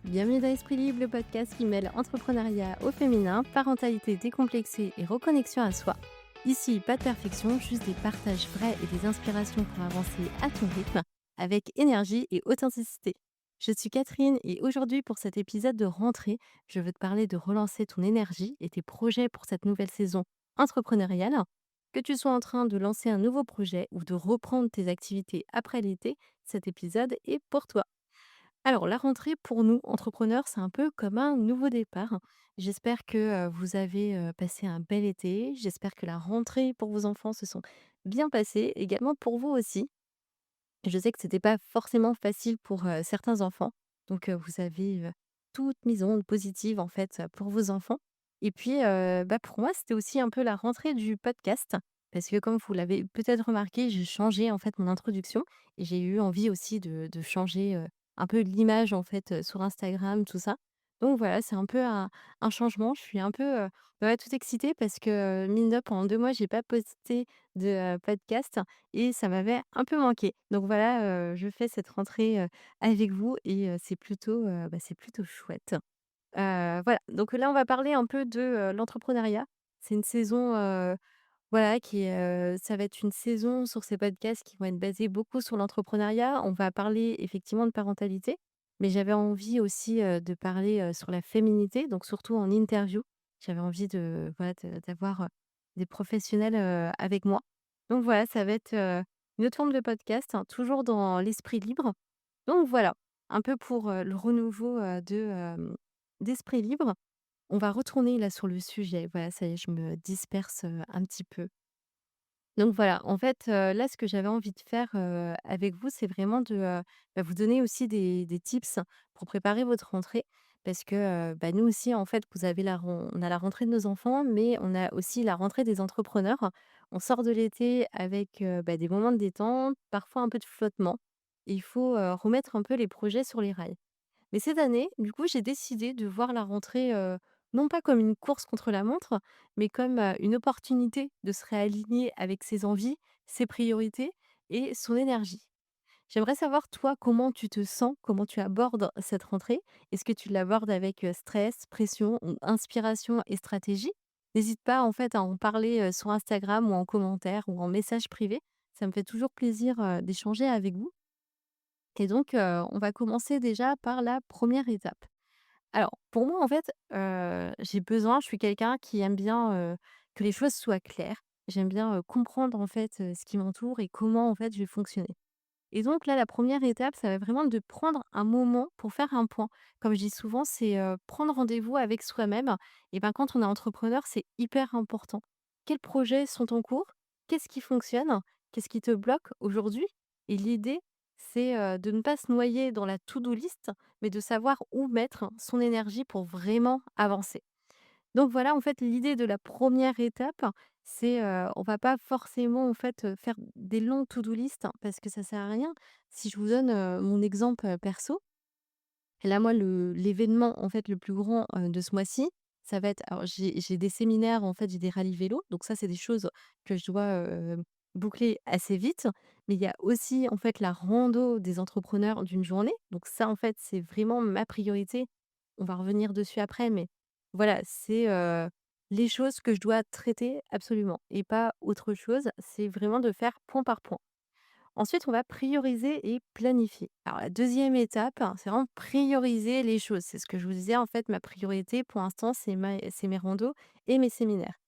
Bienvenue dans Esprit Libre, le podcast qui mêle entrepreneuriat au féminin, parentalité décomplexée et reconnexion à soi. Ici, pas de perfection, juste des partages vrais et des inspirations pour avancer à ton rythme, avec énergie et authenticité. Je suis Catherine et aujourd'hui, pour cet épisode de rentrée, je veux te parler de relancer ton énergie et tes projets pour cette nouvelle saison entrepreneuriale. Que tu sois en train de lancer un nouveau projet ou de reprendre tes activités après l'été, cet épisode est pour toi. Alors, la rentrée pour nous, entrepreneurs, c'est un peu comme un nouveau départ. J'espère que vous avez passé un bel été. J'espère que la rentrée pour vos enfants se sont bien passées, également pour vous aussi. Je sais que c'était pas forcément facile pour certains enfants. Donc, vous avez toute mise en onde positive, en fait, pour vos enfants. Et puis, pour moi, c'était aussi un peu la rentrée du podcast. Parce que comme vous l'avez peut-être remarqué, j'ai changé en fait mon introduction et j'ai eu envie aussi de changer un peu l'image en fait sur Instagram, tout ça. Donc voilà, c'est un peu un changement. Je suis un peu ouais, toute excitée parce que mine de pendant 2 mois, j'ai pas posté de podcast et ça m'avait un peu manqué. Donc voilà, je fais cette rentrée avec vous et c'est plutôt chouette. Voilà, donc là, on va parler un peu de l'entrepreneuriat. C'est une saison, voilà, ça va être une saison sur ces podcasts qui vont être basés beaucoup sur l'entrepreneuriat. On va parler effectivement de parentalité, mais j'avais envie aussi, de parler, sur la féminité, donc surtout en interview. J'avais envie de voilà, d'avoir, des professionnels, avec moi. Donc voilà, ça va être, une autre forme de podcast, hein, toujours dans l'esprit libre. Donc voilà, un peu pour, le renouveau, d'esprit libre. On va retourner là sur le sujet. Voilà, ça y est, je me disperse, un petit peu. Donc voilà, en fait, là, ce que j'avais envie de faire, avec vous, c'est vraiment de, vous donner aussi des tips pour préparer votre rentrée. Parce que, nous aussi, en fait, vous avez on a la rentrée de nos enfants, mais on a aussi la rentrée des entrepreneurs. On sort de l'été avec, des moments de détente, parfois un peu de flottement. Il faut, remettre un peu les projets sur les rails. Mais cette année, du coup, j'ai décidé de voir la rentrée, non pas comme une course contre la montre, mais comme, une opportunité de se réaligner avec ses envies, ses priorités et son énergie. J'aimerais savoir, toi, comment tu te sens? Comment tu abordes cette rentrée? Est-ce que tu l'abordes avec, stress, pression ou inspiration et stratégie? N'hésite pas, en fait, à en parler, sur Instagram ou en commentaire ou en message privé. Ça me fait toujours plaisir, d'échanger avec vous et donc on va commencer déjà par la première étape. Alors, pour moi, en fait, je suis quelqu'un qui aime bien, que les choses soient claires. J'aime bien, comprendre, en fait, ce qui m'entoure et comment, en fait, je vais fonctionner. Et donc là, la première étape, ça va vraiment de prendre un moment pour faire un point. Comme je dis souvent, c'est, prendre rendez-vous avec soi-même et ben, quand on est entrepreneur, c'est hyper important. Quels projets sont en cours? Qu'est-ce qui fonctionne? Qu'est-ce qui te bloque aujourd'hui? Et l'idée, c'est, de ne pas se noyer dans la to-do list, mais de savoir où mettre son énergie pour vraiment avancer. Donc voilà, en fait, l'idée de la première étape, c'est, on va pas forcément, en fait, faire des longues to-do list hein, parce que ça sert à rien. Si je vous donne, mon exemple, perso, là, moi, l'événement, en fait, le plus grand, de ce mois-ci, ça va être alors j'ai des séminaires, en fait, j'ai des rallyes vélo, donc ça, c'est des choses que je dois, boucler assez vite. Mais il y a aussi, en fait, la rando des entrepreneurs d'une journée. Donc ça, en fait, c'est vraiment ma priorité. On va revenir dessus après, mais voilà, c'est, les choses que je dois traiter absolument et pas autre chose. C'est vraiment de faire point par point. Ensuite, on va prioriser et planifier. Alors la deuxième étape, hein, c'est vraiment prioriser les choses. C'est ce que je vous disais, en fait, ma priorité pour l'instant, c'est mes randos et mes séminaires.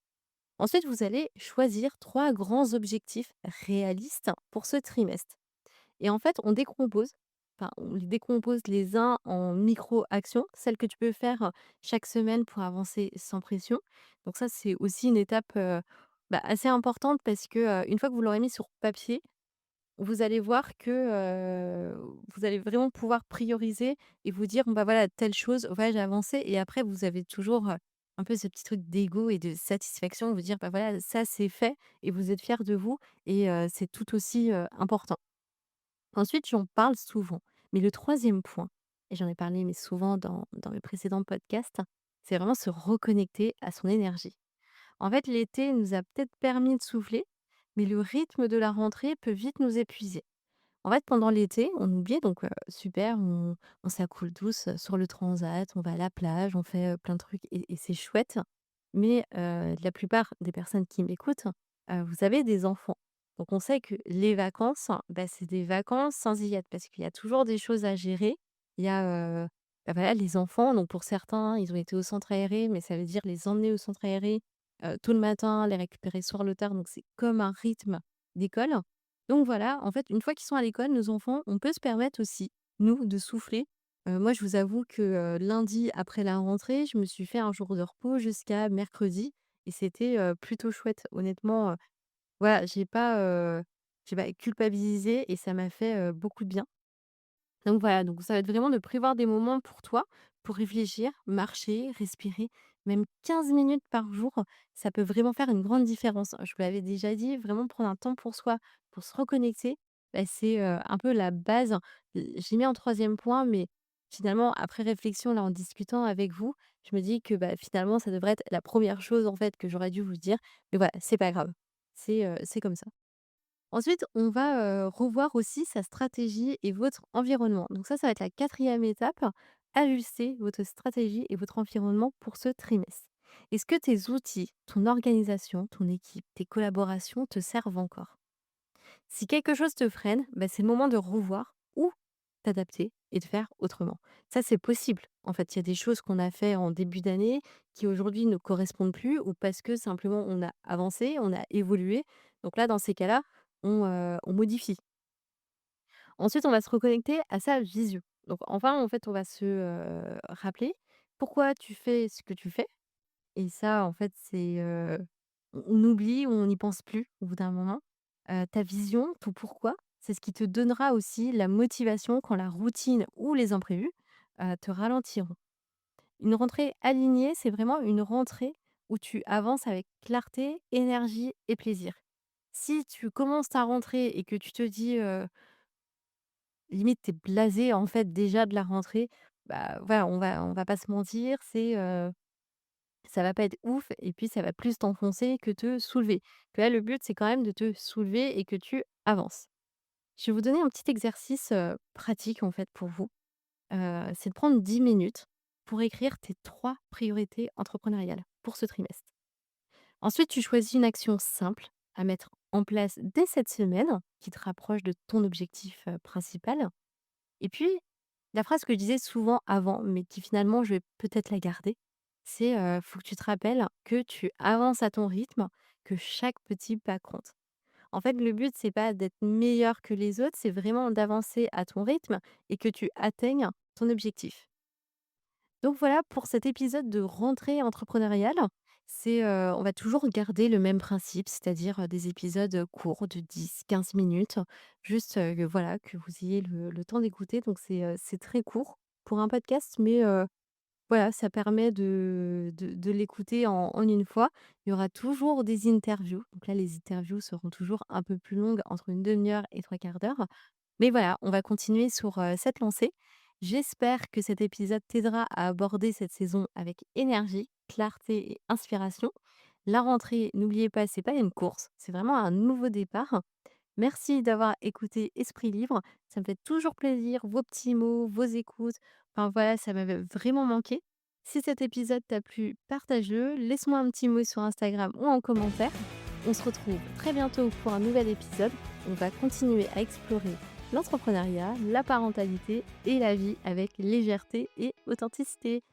Ensuite, vous allez choisir 3 grands objectifs réalistes pour ce trimestre. Et en fait, on les décompose les uns en micro-actions, celles que tu peux faire, chaque semaine pour avancer sans pression. Donc ça, c'est aussi une étape, assez importante parce que, une fois que vous l'aurez mis sur papier, vous allez voir que, vous allez vraiment pouvoir prioriser et vous dire: «Bon, bah, voilà, telle chose, ouais, j'ai avancé» et après vous avez toujours, un peu ce petit truc d'ego et de satisfaction, vous dire: «Bah, voilà, ça c'est fait» et vous êtes fiers de vous et c'est tout aussi, important. Ensuite, j'en parle souvent, mais le troisième point et j'en ai parlé, mais souvent dans mes précédents podcasts, c'est vraiment se reconnecter à son énergie. En fait, l'été nous a peut-être permis de souffler, mais le rythme de la rentrée peut vite nous épuiser. En fait, pendant l'été, on oublie donc super, on s'accoule tous sur le transat, on va à la plage, on fait, plein de trucs et c'est chouette. Mais la plupart des personnes qui m'écoutent, vous avez des enfants. Donc on sait que les vacances, bah, c'est des vacances sans Iliad parce qu'il y a toujours des choses à gérer. Il y a, bah, voilà, les enfants, donc pour certains, ils ont été au centre aéré, mais ça veut dire les emmener au centre aéré, tôt le matin, les récupérer soir le tard, donc c'est comme un rythme d'école. Donc voilà, en fait, une fois qu'ils sont à l'école, nos enfants, on peut se permettre aussi, nous, de souffler. Moi, je vous avoue que, lundi après la rentrée, je me suis fait un jour de repos jusqu'à mercredi et c'était, plutôt chouette. Honnêtement, voilà, j'ai pas culpabilisé et ça m'a fait, beaucoup de bien. Donc voilà, donc ça va être vraiment de prévoir des moments pour toi, pour réfléchir, marcher, respirer, même 15 minutes par jour, ça peut vraiment faire une grande différence. Je vous l'avais déjà dit, vraiment prendre un temps pour soi, pour se reconnecter, bah, c'est un peu la base. J'ai mis en troisième point, mais finalement, après réflexion, là, en discutant avec vous, je me dis que bah, finalement, ça devrait être la première chose en fait que j'aurais dû vous dire. Mais voilà, c'est pas grave. C'est comme ça. Ensuite, on va, revoir aussi sa stratégie et votre environnement. Donc ça va être la quatrième étape, ajuster votre stratégie et votre environnement pour ce trimestre. Est-ce que tes outils, ton organisation, ton équipe, tes collaborations te servent encore? Si quelque chose te freine, bah, c'est le moment de revoir ou t'adapter et de faire autrement. Ça, c'est possible. En fait, il y a des choses qu'on a fait en début d'année qui aujourd'hui ne correspondent plus ou parce que simplement on a avancé, on a évolué. Donc là, dans ces cas-là, on modifie. Ensuite, on va se reconnecter à sa vision. Donc enfin, en fait, on va se rappeler pourquoi tu fais ce que tu fais. Et ça, en fait, on oublie ou on n'y pense plus au bout d'un moment. Ta vision, ton pourquoi, c'est ce qui te donnera aussi la motivation quand la routine ou les imprévus, te ralentiront. Une rentrée alignée, c'est vraiment une rentrée où tu avances avec clarté, énergie et plaisir. Si tu commences ta rentrée et que tu te dis, limite tu es blasé en fait déjà de la rentrée, bah, voilà, on va pas se mentir, ça va pas être ouf et puis ça va plus t'enfoncer que te soulever. Que là, le but, c'est quand même de te soulever et que tu avances. Je vais vous donner un petit exercice, pratique en fait pour vous. C'est de prendre 10 minutes pour écrire tes 3 priorités entrepreneuriales pour ce trimestre. Ensuite, tu choisis une action simple à mettre en place dès cette semaine qui te rapproche de ton objectif, principal. Et puis, la phrase que je disais souvent avant, mais qui finalement je vais peut-être la garder, c'est, faut que tu te rappelles que tu avances à ton rythme, que chaque petit pas compte. En fait, le but, c'est pas d'être meilleur que les autres, c'est vraiment d'avancer à ton rythme et que tu atteignes ton objectif. Donc voilà pour cet épisode de rentrée entrepreneuriale. On va toujours garder le même principe, c'est-à-dire, des épisodes, courts de 10, 15 minutes, juste, voilà, que vous ayez le temps d'écouter. Donc c'est très court pour un podcast, mais voilà, ça permet de l'écouter en une fois. Il y aura toujours des interviews. Donc là, les interviews seront toujours un peu plus longues, entre une demi heure et trois quarts d'heure. Mais voilà, on va continuer sur, cette lancée. J'espère que cet épisode t'aidera à aborder cette saison avec énergie, clarté et inspiration. La rentrée, n'oubliez pas, c'est pas une course, c'est vraiment un nouveau départ. Merci d'avoir écouté Esprit Libre. Ça me fait toujours plaisir, vos petits mots, vos écoutes. Enfin voilà, ça m'avait vraiment manqué. Si cet épisode t'a plu, partage-le. Laisse-moi un petit mot sur Instagram ou en commentaire. On se retrouve très bientôt pour un nouvel épisode. On va continuer à explorer l'entrepreneuriat, la parentalité et la vie avec légèreté et authenticité.